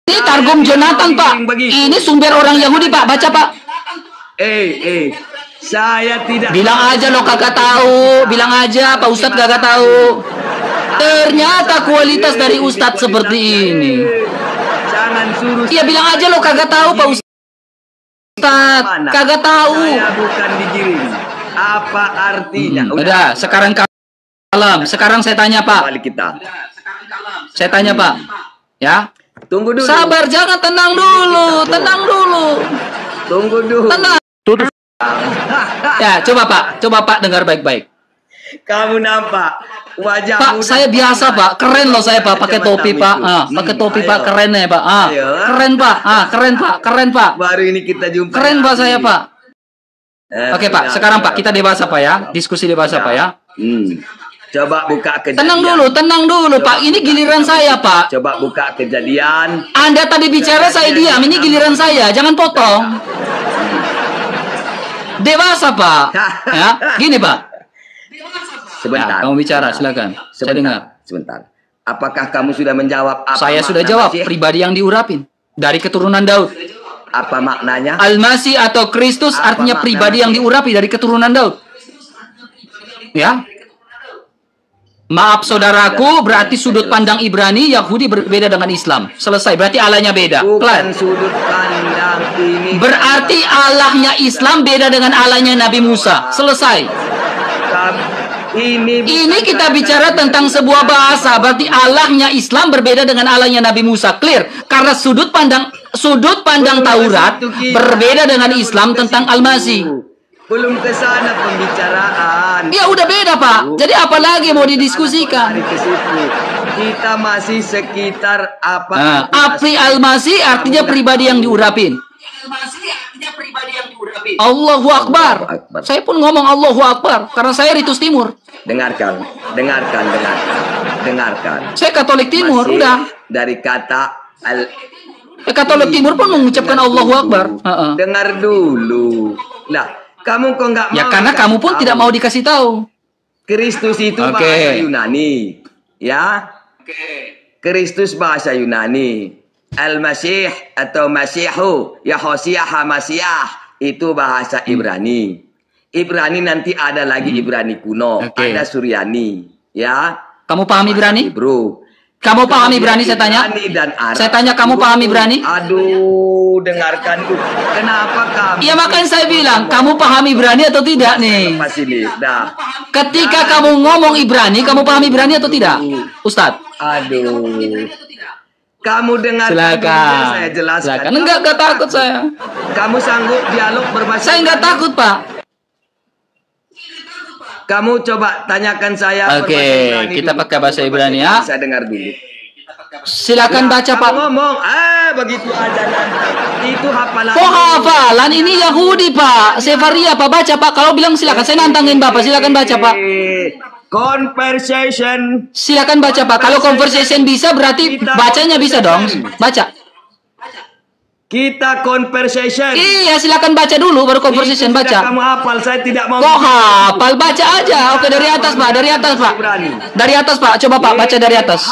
Ini Targum Jonathan, Pak. Ini sumber orang Yahudi, Pak. Baca, Pak. Saya tidak. Bilang aja lo kagak tahu. Bilang aja Pak Ustadz kagak tahu. Ternyata kualitas dari Ustadz seperti ini. Jangan suruh. Iya, bilang aja lo kagak tahu, Pak Ustadz. Kagak tahu. Saya bukan digiring. Apa artinya? Udah, sekarang kalem. Sekarang saya tanya, Pak. Balik kita. Saya tanya, Pak. Ya. Tunggu dulu. Sabar, jangan, tenang dulu. Tenang dulu. Tunggu dulu. Tenang. Ya, coba Pak dengar baik-baik. Kamu nampak wajah Pak, muda. saya biasa, Pak. Keren loh saya, Pak. Pakai topi, Pak. Pakai topi, Pak. Keren ya, Pak. Keren, Pak. Keren, Pak. Baru ini kita jumpa. Keren, Pak, saya, Pak. Oke, Pak. Sekarang, Pak, kita dewasa, Pak, ya. Diskusi dewasa, Pak, ya. Coba buka kejadian. Tenang dulu, Pak. Ini giliran saya, Pak. Coba buka kejadian. Anda tadi bicara, saya diam. Ini giliran saya. Jangan potong. Dewasa, Pak. Ya, gini, Pak. Sebentar. Ya, kamu bicara, silakan. Saya dengar. Sebentar. Apakah kamu sudah menjawab apa? Saya sudah makna jawab. Masih? Pribadi yang diurapin dari keturunan Daud. Apa maknanya? Al-Masih atau Kristus Apa artinya makna pribadi yang diurapi dari keturunan Daud. Ya. Maaf saudaraku, berarti sudut pandang Ibrani Yahudi berbeda dengan Islam. Selesai, berarti Allahnya beda. Bukan sudut pandang ini. Berarti Allahnya Islam beda dengan Allahnya Nabi Musa. Selesai. Ini kita bicara tentang sebuah bahasa. Berarti Allahnya Islam berbeda dengan Allahnya Nabi Musa. Clear. Karena sudut pandang Taurat berbeda dengan Islam tentang Al-Masih. Belum ke sana pembicaraan. Ya udah beda, Pak. Jadi apa lagi mau didiskusikan? Kita masih sekitar apa? Apri Al-Masih artinya pribadi yang diurapin. Allahu Akbar. Saya pun ngomong Allahu Akbar karena saya Ritus Timur. Dengarkan. Saya Katolik Timur, masih udah. Dari kata Katolik Timur pun mengucapkan Allahu Akbar. Dengar dulu. Lah, kamu kok nggak mau? Ya karena kamu pun tidak mau dikasih tahu. Kristus itu bahasa Yunani, ya. Kristus bahasa Yunani. Al-Masih atau Masihu, Yahosiah Hamasiah itu bahasa Ibrani. Ibrani nanti ada lagi Ibrani kuno, ada Suryani, ya. Kamu paham Ibrani? Bro. Kamu paham Ibrani, saya tanya? Saya tanya, kamu paham Ibrani? Aduh, dengarkan dulu. Kenapa kamu? Iya, makanya saya bilang, kamu paham Ibrani atau tidak nih? Ketika kamu ngomong Ibrani, kamu paham Ibrani atau tidak? Ustadz? Aduh. Kamu dengar? Silakan. Saya jelaskan. Silakan. Enggak takut saya. Kamu sanggup dialog berbahasa? Saya enggak takut, Pak. Kamu coba tanyakan saya. Oke, kita pakai bahasa Ibrani ya. Saya dengar dulu. Silakan baca, Pak. Ngomong, begitu aja nanti. Itu hafalan. Kok hafalan? Ini Yahudi, Pak. Sefaria, Pak. Baca, Pak. Kalau bilang silakan, saya nantangin Bapak. Silakan baca, Pak. Conversation. Silakan baca, Pak. Kalau conversation bisa, berarti bacanya bisa dong. Baca. Kita conversation. Iya, silakan baca dulu baru conversation, baca. Kamu hafal, saya tidak mau. Kok hafal? Baca aja. Oke, dari atas, Pak. Dari atas, Pak. Dari atas, Pak. Coba, Pak, baca dari atas.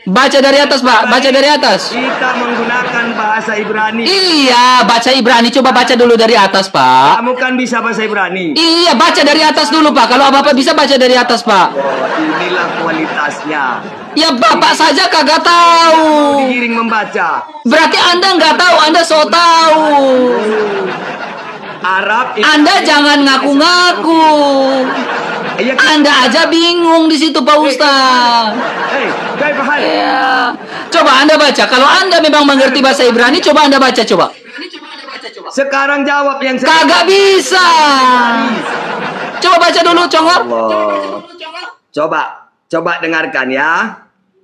Baca dari atas, Pak. Baca dari atas. Kita menggunakan bahasa Ibrani. Iya, baca Ibrani. Coba baca dulu dari atas, Pak. Kamu kan bisa bahasa Ibrani. Iya, baca dari atas dulu, Pak. Kalau apa-apa bisa baca dari atas, Pak. Inilah kualitasnya. Ya, Bapak saja kagak tahu. Digiring membaca. Berarti Anda nggak tahu, Anda so tahu. Arab. Anda jangan ngaku-ngaku. Anda aja bingung di situ, Pak Ustaz. Ya. Coba Anda baca. Kalau Anda memang mengerti bahasa Ibrani, coba Anda baca, coba. Sekarang jawab yang kagak bisa. Coba baca dulu, Congor. Coba dengarkan ya.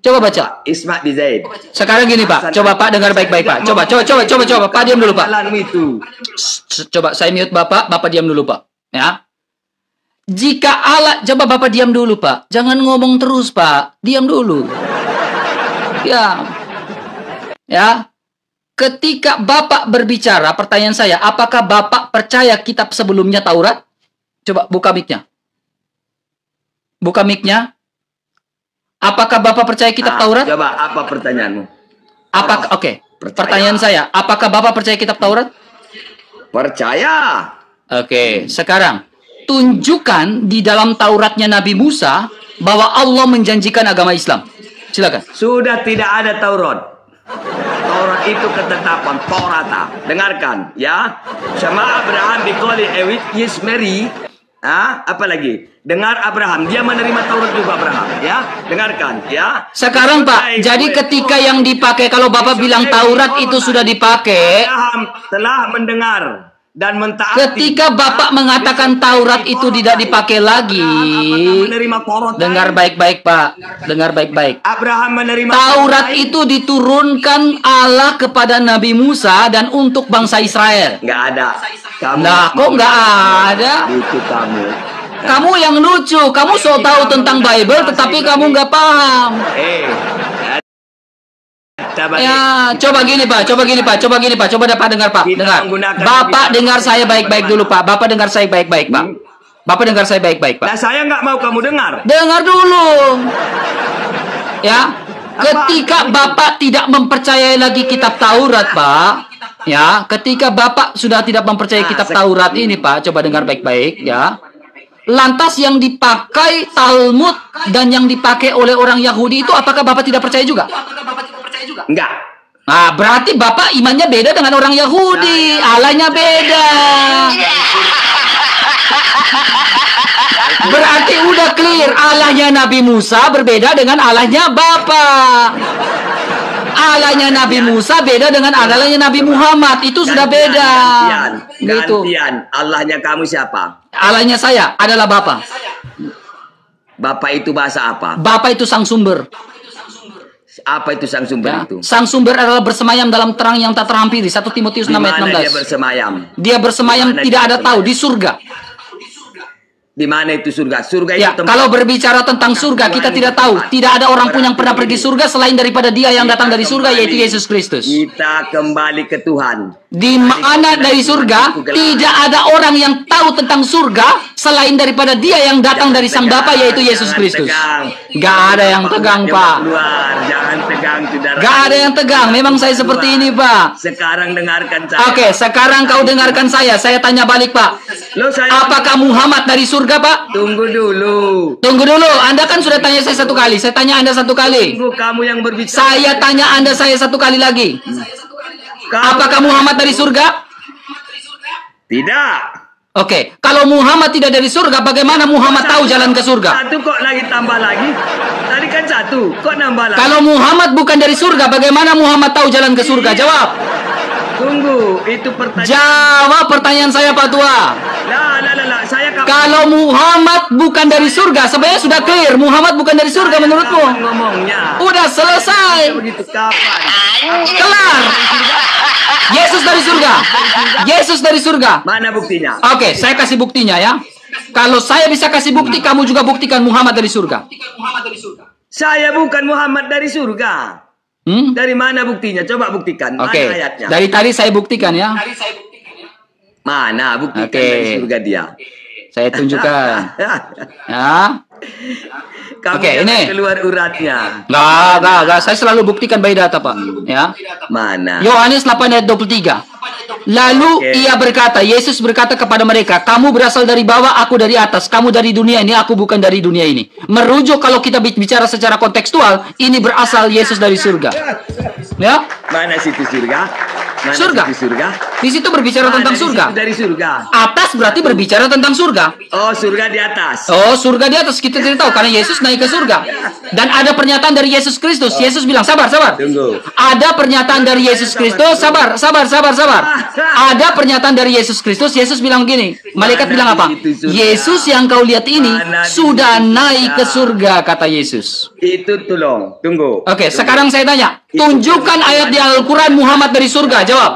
Coba baca. Isma di Zaid. Sekarang gini, Pak. Coba Pak dengar baik-baik, Pak. Coba. Pak diam dulu, Pak. Coba saya mute Bapak. Bapak diam dulu, Pak. Ya. Jika Allah, coba Bapak diam dulu, Pak. Jangan ngomong terus, Pak. Diam dulu. Ya. Ya. Ketika Bapak berbicara, pertanyaan saya, apakah Bapak percaya kitab sebelumnya Taurat? Coba buka mic-nya. Buka mic-nya. Apakah Bapak percaya kitab Taurat? Coba apa pertanyaanmu? Apakah oke? Pertanyaan saya, apakah Bapak percaya kitab Taurat? Percaya. Oke, sekarang tunjukkan di dalam Tauratnya Nabi Musa bahwa Allah menjanjikan agama Islam. Silakan. Sudah tidak ada Taurat. Taurat itu ketetapan Torata. Dengarkan, ya. Sama Abraham dikoli ewit Yismeri. Apa lagi? Dengar Abraham, dia menerima Taurat juga Abraham, ya. Dengarkan, ya. Sekarang Pak, jadi ketika yang dipakai, kalau Bapak bilang Taurat itu sudah dipakai, Abraham telah mendengar dan mentaati. ketika Bapak mengatakan Taurat itu tidak dipakai lagi, menerima Taurat. dengar baik-baik Pak, dengar baik-baik. Abraham menerima Taurat itu diturunkan Allah kepada Nabi Musa dan untuk bangsa Israel. Nggak ada. Kamu Nah, kok nggak ada? Itu kamu. Kamu yang lucu, kamu so tahu tentang Bible tetapi kamu nggak paham. Ya, coba gini Pak, coba dapat dengar Pak, dengar. Bapak dengar saya baik-baik dulu Pak, Bapak dengar saya baik-baik Pak. Bapak dengar saya baik-baik Pak. Nah, saya nggak mau kamu dengar. Dengar dulu. Ya, ketika Bapak tidak mempercayai lagi kitab Taurat Pak, ya, ketika Bapak sudah tidak mempercayai kitab Taurat ini Pak, coba dengar baik-baik ya. Lantas yang dipakai Talmud dan yang dipakai oleh orang Yahudi itu apakah Bapak tidak percaya juga? Enggak. Nah, berarti Bapak imannya beda dengan orang Yahudi. Allahnya beda. Berarti udah clear. Allahnya Nabi Musa berbeda dengan Allahnya Bapak. Allahnya Nabi Musa beda dengan Allahnya Nabi Muhammad. Itu sudah beda. Gantian. Allahnya kamu siapa? Allahnya saya adalah Bapak. Bapak itu bahasa apa? Bapak itu sang sumber. Apa itu sang sumber Ya. itu? Sang sumber adalah bersemayam dalam terang yang tak terhampiri. 1 Timotius 6 ayat 16. Dia bersemayam? Dia bersemayam tidak ada tahu di surga. Di mana itu surga? Surga Ya, itu tempat. kalau berbicara tentang surga, kita tidak tahu. Tidak ada orang pun yang pernah pergi surga selain daripada Dia yang datang dari surga, yaitu Yesus Kristus. Kita kembali ke Tuhan. Di mana dari surga, tidak ada orang yang tahu tentang surga selain daripada Dia yang datang dari Sang Bapa, yaitu Yesus Kristus. Gak ada yang tegang, Pak. Jangan tegang, saudara. Gak ada yang tegang. Memang saya seperti ini, Pak. Sekarang dengarkan saya. Oke, sekarang kau dengarkan saya. Saya tanya balik, Pak. Apakah Muhammad dari surga, Pak? Tunggu dulu. Tunggu dulu. Anda kan sudah tanya saya satu kali. Saya tanya Anda satu kali. Tunggu, kamu yang berbicara. Saya tanya Anda saya satu kali lagi. Apakah Muhammad dari surga? Tidak. Oke, kalau Muhammad tidak dari surga, bagaimana Muhammad tahu jalan ke surga? Satu kok lagi tambah lagi? Tadi kan satu, kok nambah lagi? Kalau Muhammad bukan dari surga, bagaimana Muhammad tahu jalan ke surga? Jawab. Tunggu, itu pertanyaan. Jawab pertanyaan saya, Pak Tua. Lah, saya kalau Muhammad bukan dari surga, sebenarnya sudah clear. Muhammad bukan dari surga menurutmu? Ngomongnya. Udah selesai. Begitu kapan? Kelar. Yesus dari surga. Yesus dari surga. Mana buktinya? Oke, saya kasih buktinya ya. Kalau saya bisa kasih bukti, kamu juga buktikan Muhammad dari surga. Saya bukan Muhammad dari surga. Dari mana buktinya? Coba buktikan. Mana ayatnya? Dari tadi saya buktikan ya. Mana buktikan dari surga dia? Saya tunjukkan. Ya. Oke, ini keluar uratnya. Enggak. Saya selalu buktikan by data, Pak. Ya. Mana? Yohanes 8 ayat 23. Lalu ia berkata, Yesus berkata kepada mereka, kamu berasal dari bawah, aku dari atas. Kamu dari dunia ini, aku bukan dari dunia ini. Merujuk kalau kita bicara secara kontekstual, ini berasal Yesus dari surga. Ya? Mana situ surga? Mana surga. Situ surga? Di situ berbicara tentang surga. Dari surga. Atas berarti berbicara tentang surga. Oh, surga di atas. Oh, surga di atas. Kita tidak tahu karena Yesus naik ke surga. Dan ada pernyataan dari Yesus Kristus. Yesus bilang, sabar. Tunggu. Ada pernyataan dari Yesus Kristus. Sabar. Ada pernyataan dari Yesus Kristus. Yesus bilang gini. Malaikat bilang apa? Yesus yang kau lihat ini sudah naik ke surga, kata Yesus. Itu tolong. Tunggu. Oke, sekarang saya tanya. Tunjukkan ayat di Al-Quran Muhammad dari surga. Jawab.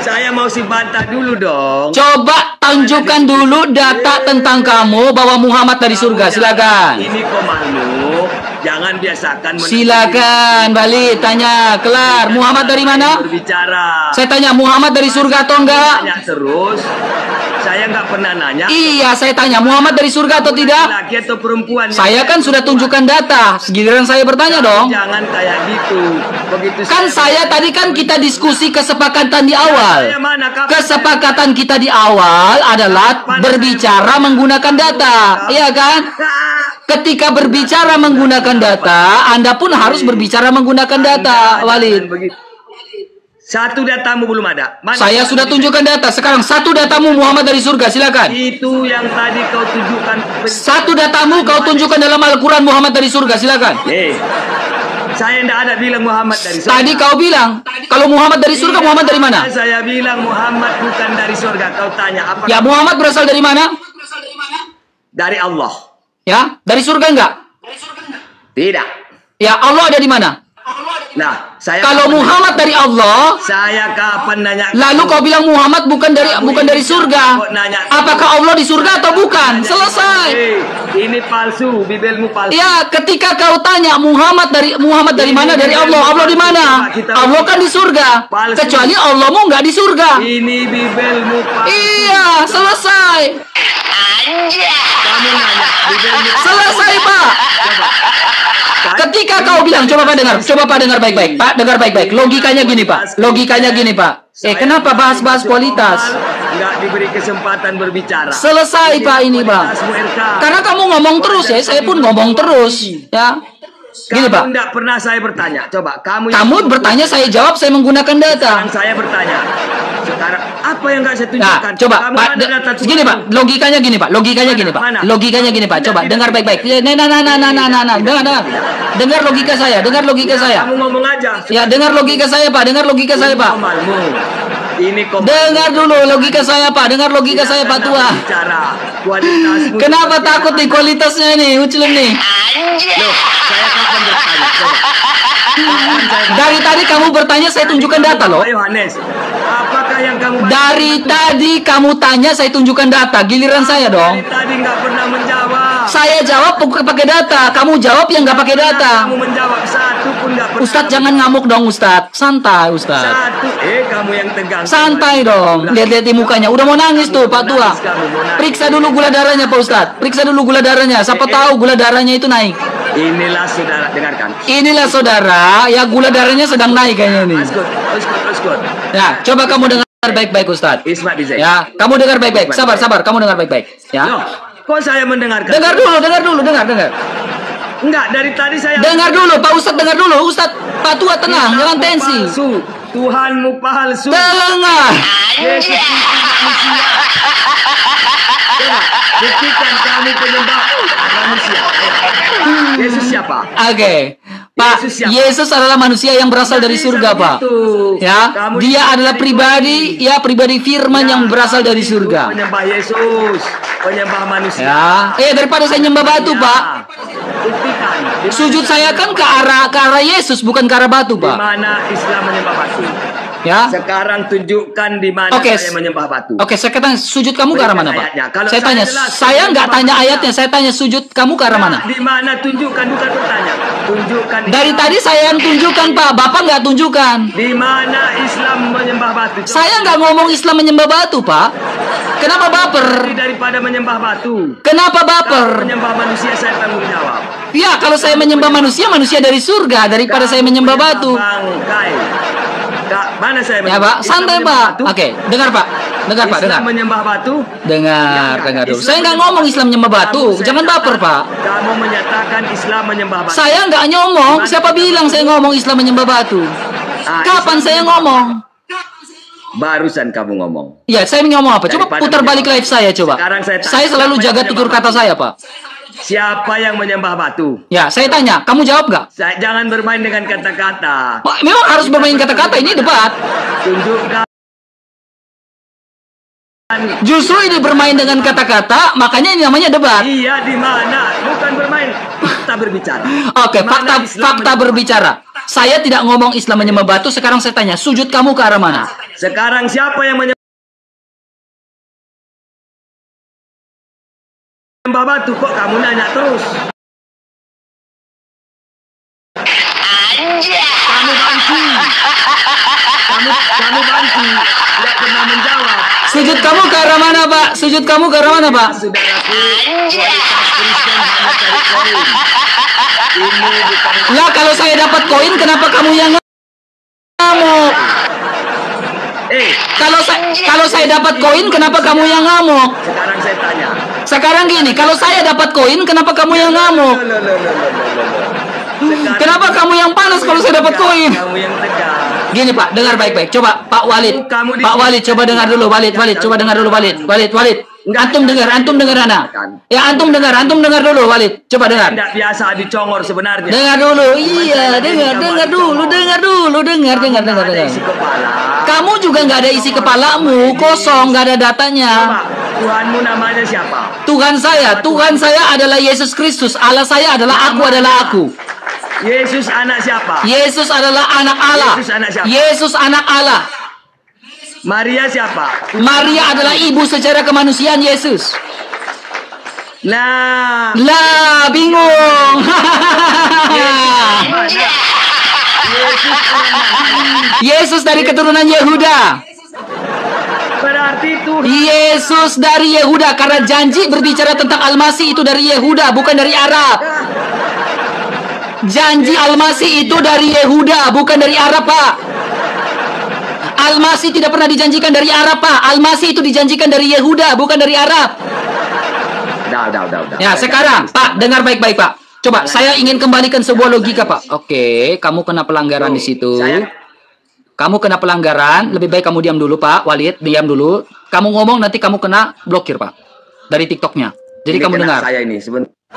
Saya mau bantah dulu dong. Coba tunjukkan dulu data tentang kamu bahwa Muhammad dari surga. Silakan. Ini komandu. Jangan biasakan. Silakan, balik tanya, kelar. Muhammad dari mana? Berbicara. Saya tanya, Muhammad dari surga atau enggak? Tanya terus. Saya nggak pernah nanya. Iya, saya tanya Muhammad dari surga atau tidak? Laki atau perempuan? Saya kan sudah tunjukkan data. Giliran saya bertanya dong. Jangan kayak gitu. Begitu Kan saya tadi kan kita diskusi kesepakatan di awal. Kesepakatan kita di awal adalah berbicara menggunakan data. Iya kan? Ketika berbicara menggunakan data, Anda pun harus berbicara menggunakan data, Walid. Satu datamu belum ada. Saya sudah tunjukkan data. Sekarang satu datamu Muhammad dari surga, silakan. Itu yang tadi kau tunjukkan. Satu datamu kau tunjukkan dalam Al-Quran Muhammad dari surga, silakan. Saya tidak ada bilang Muhammad dari surga. Tadi kau bilang, kalau Muhammad dari surga, Muhammad dari mana? Saya bilang Muhammad bukan dari surga. Kau tanya apa? Ya, Muhammad berasal dari mana? Dari Allah. Ya, dari surga enggak? Tidak. Ya, Allah ada di mana? Nah, kalau Muhammad dari Allah, saya kapan nanya? Lalu kau bilang Muhammad bukan dari surga. Apakah Allah di surga atau bukan? Selesai. Ini palsu, bibelmu palsu. Ya, ketika kau tanya Muhammad dari mana? Dari Allah. Allah di mana? Allah kan di surga. Kecuali Allahmu nggak di surga. Ini bibelmu palsu. Iya, selesai. Kamu nanya, bibelmu selesai, Pak. Ketika kau bilang, coba Pak dengar baik-baik. Pak, dengar baik-baik. Logikanya gini, Pak. Kenapa bahas-bahas kualitas? Nggak diberi kesempatan berbicara. Selesai, Pak, ini, Bang. Karena kamu ngomong terus ya, saya pun ngomong terus, ya. Gini, Pak. Kamu tidak pernah saya bertanya. Coba kamu bertanya, saya jawab, saya menggunakan data. Sekarang saya bertanya. Sekarang apa yang nggak saya tunjukkan? Nah, coba Pak, gini Pak, logikanya gini Pak. Logikanya gini Pak. Coba dengar baik-baik. Dengar logika saya. Kamu ngomong aja. Ya, dengar logika saya, Pak. Dengar dulu logika saya, Pak. Pak tua. Kenapa takut nih kualitasnya nih, Uclum nih? Loh, saya kapan bertanya? Coba. Dari tadi kamu bertanya, saya tunjukkan data loh. Yohanes, apakah yang kamu dari tadi kamu tanya, saya tunjukkan data. Giliran saya dong. Dari tadi nggak pernah menjawab. Saya jawab pakai data. Kamu jawab yang nggak pakai data. Kamu menjawab satu pun nggak pernah. Ustadz jangan ngamuk dong, Ustadz. Santai, Ustadz. Kamu yang tegang. Santai dong. Lihat-lihat di mukanya. Udah mau nangis tuh, Pak Tua. Periksa dulu gula darahnya, Pak Ustadz. Siapa tahu gula darahnya itu naik. Inilah saudara, dengarkan. Inilah saudara, ya gula darahnya sedang naik kayaknya nih. Osgod. Ya, coba kamu dengar baik-baik, Ustadz. Ya, kamu dengar baik-baik. Sabar. Kamu dengar baik-baik. Ya. Loh, kok saya mendengarkan? Dengar dulu. Enggak, dari tadi saya. Dengar dulu, Pak Ustadz, dengar dulu. Ustadz, Pak Tua tenang, jangan tensi. Tuhanmu palsu. Tenang. Yesus itu manusia. Coba, buktikan kamu penyembah manusia. Yesus siapa? Oke. Pak, Yesus adalah manusia yang berasal dari surga, Pak. Ya, dia adalah pribadi firman yang berasal dari surga. Penyembah Yesus, penyembah manusia. Ya. Daripada saya nyembah batu, Pak. Buktikan. Sujud saya kan ke arah Yesus, bukan ke arah batu, Pak. Di mana Islam menyembah batu? Ya. Sekarang tunjukkan di mana saya menyembah batu. Oke, saya kata sujud kamu ke arah mana, Pak? Saya tanya, saya nggak tanya ayatnya, saya tanya sujud kamu ke arah mana? Di mana tunjukkan, bukan bertanya. Tunjukkan. Dari tadi saya yang tunjukkan, Pak. Bapak nggak tunjukkan. Di mana Islam menyembah batu? Saya nggak ngomong Islam menyembah batu, Pak. Kenapa baper? Daripada menyembah batu. Kenapa baper? Kalau menyembah manusia saya tanggung jawab. Ya, kalau saya menyembah manusia dari surga daripada saya menyembah batu. Bangkai. Mana saya ya, Pak, santai, Pak. Oke, dengar, Pak. Dengar. Menyembah batu? Dengar dulu. Saya nggak ngomong Islam menyembah batu. Jangan baper, Pak. Kamu menyatakan Islam menyembah batu. Saya nggak ngomong. Siapa bilang saya ngomong Islam menyembah batu? Kapan saya ngomong? Barusan kamu ngomong. Ya, saya ngomong apa? Coba putar balik live saya, coba. Saya selalu jaga tutur kata saya, Pak. Siapa yang menyembah batu? Ya, saya tanya, kamu jawab nggak? Jangan bermain dengan kata-kata. Memang harus bermain kata-kata, ini debat. Tunjukkan. Justru ini bermain dengan kata-kata, makanya ini namanya debat. Iya, di mana? Bukan bermain, fakta berbicara. Oke, fakta berbicara. Saya tidak ngomong Islam menyembah batu, sekarang saya tanya, sujud kamu ke arah mana? Sekarang siapa yang menyembah batu? Kok kamu nanya terus? Kamu bantu. Tidak pernah menjawab. Sujud Sujud kamu ke arah mana, Pak? Sujud kamu ke arah mana, Pak? Saudaraku, kualitas Kristen hanya cari koin. Ini bukan. Lah, kalau saya dapat koin, kenapa kamu yang ngamuk? Kalau saya dapat koin, kenapa kamu yang ngamuk? Sekarang saya tanya. Sekarang gini, kalau saya dapat koin, kenapa kamu yang ngamuk? Kenapa kamu yang panas kalau saya dapat koin? Kamu yang tegas. Gini Pak, dengar baik-baik. Coba Pak Walid. Pak Walid, coba dengar dulu. Walid, coba dengar dulu Walid. Walid. Antum dengar ana. Ya antum dengar dulu Walid. Coba dengar. Tidak biasa dicongor sebenarnya. Dengar dulu. Iya, dengar dulu. Dengar. Isi kepala. Kamu juga nggak ada isi kepalamu, kosong, nggak ada datanya. Tuhanmu namanya siapa? Tuhan saya adalah Yesus Kristus. Allah saya adalah aku. Yesus anak siapa? Yesus adalah anak Allah. Yesus anak siapa? Yesus anak Allah. Maria siapa? Maria adalah ibu secara kemanusiaan Yesus. Lah, Bingung. Yesus dari keturunan Yehuda. berarti itu Yesus dari Yehuda, karena janji berbicara tentang Al-Masih itu dari Yehuda, bukan dari Arab. Janji Al-Masih itu dari Yehuda, bukan dari Arab, Pak. Al-Masih tidak pernah dijanjikan dari Arab, Pak. Al-Masih itu dijanjikan dari Yehuda, bukan dari Arab. Udah. Ya, sekarang, Pak, dengar baik-baik, Pak. Coba, saya ingin kembalikan sebuah logika, Pak. Oke, kamu kena pelanggaran di situ. Kamu kena pelanggaran, lebih baik kamu diam dulu, Pak. Walid, diam dulu. Kamu ngomong, nanti kamu kena blokir, Pak. Dari TikToknya. Jadi ini kamu dengar. Saya ini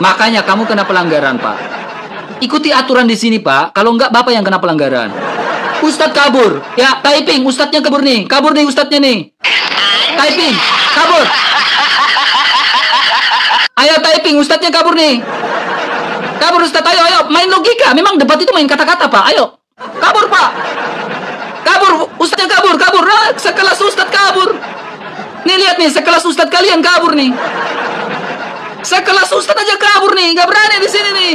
Makanya kamu kena pelanggaran, Pak. Ikuti aturan di sini, Pak. Kalau enggak, Bapak yang kena pelanggaran. Ustadz kabur. Ya, typing. Ustadznya kabur nih. Kabur nih Ustadznya nih. Typing. Kabur. Ayo typing. Ustadznya kabur nih. Kabur Ustadz. Ayo. Main logika. Memang debat itu main kata-kata, Pak. Ayo. Kabur, Pak. Kabur. Ustadznya kabur. Nah, sekelas Ustadz kabur. Nih, lihat nih. Sekelas Ustadz kalian kabur nih. Sekelas Ustadz aja kabur nih. Nggak berani di sini nih.